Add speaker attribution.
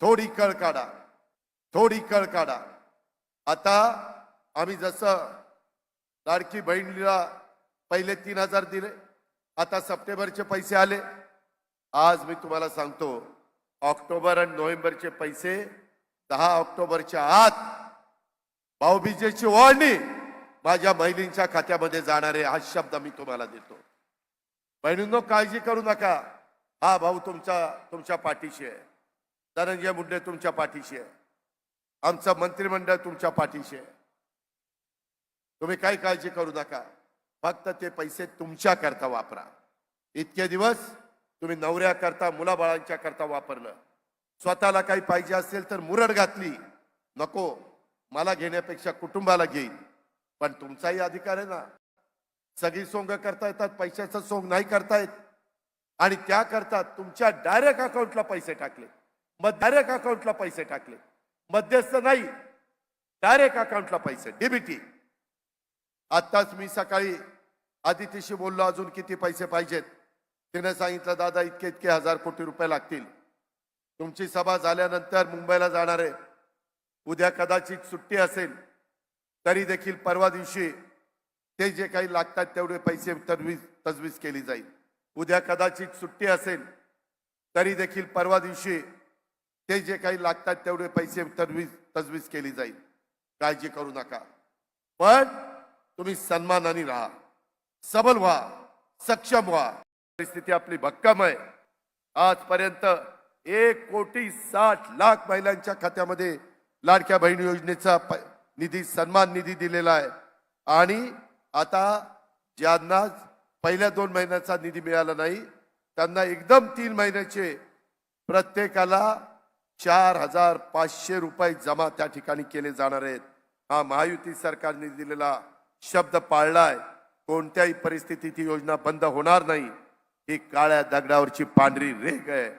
Speaker 1: थोडी कळ काढा, थोडी कळ काढा। आता आम्ही जसं लाडकी बहिणीला पहिले 3000 दिले, आता सप्टेंबरचे पैसे आले। आज मी तुम्हाला सांगतो ऑक्टोबर आणि नोव्हेंबरचे पैसे 10 ऑक्टोबरच्या आत भाऊबीजेची ओवाळणी माझ्या महिलांच्या खात्यामध्ये जाणार आहे, हा शब्द मी तुम्हाला देतो। बहिणींनो, काळजी करू नका, हा भाऊ तुमच्या पाठीशी आहे, धनंजय मुंडे तुमच्या पाठीशी आहे, आमचं मंत्रिमंडळ तुमच्या पाठीशी आहे। तुम्ही काही काळजी करू नका, फक्त ते पैसे तुमच्या करता वापरा। इतके दिवस तुम्ही नवऱ्या करता मुलाबाळांच्या करता वापरलं, स्वतःला काही पाहिजे असेल तर मुरड घातली, नको मला घेण्यापेक्षा कुटुंबाला घेईन, पण तुमचाही अधिकार आहे ना। सगळी सोंग करता येतात, पैशाचं सोंग नाही करता येत। आणि त्या करता तुमच्या डायरेक्ट अकाउंटला पैसे टाकले, डायरेक्ट अकाउंटला पैसे टाकले, मध्यस्थ नाही, डायरेक्ट अकाउंटला पैसे, डीबीटी। आताच मी सकाळी आदितीशी बोललो, अजून किती पैसे पाहिजेत। तिने सांगितलं दादा इतके इतके हजार कोटी रुपये लागतील। तुमची सभा झाल्यानंतर मुंबईला जाणार आहे, उद्या कदाचित सुट्टी असेल तरी देखील परवा दिवशी ते जे काही लागतात तेवढे पैसे तजवीज केली जाईल। उद्या कदाचित सुट्टी असेल तरी देखील परवा दिवशी ते जे काही लागतात तेवढे पैसे तजवीज केली जाईल, काळजी करू नका। पण तुम्ही सन्मानाने राहा, सबल व्हा, सक्षम व्हा। परिस्थिती आपली भक्कम आहे। आजपर्यंत 1,60,00,000 महिलांच्या खात्यामध्ये लाडक्या बहिणी योजनेचा निधी, सन्मान निधी दिलेला आहे। आणि आता ज्यांना पहिल्या 2 महिन्याचा निधी मिळाला नाही त्यांना एकदम 3 महिन्याचे प्रत्येकाला 4,500 रुपये जमा त्या ठिकाणी केले जाणार आहेत। हा महायुती सरकारने दिलेला शब्द पाळलाय, कोणत्याही परिस्थितीत ही योजना बंद होणार नाही। ही काळ्या दगडावरची पांढरी रेघ आहे।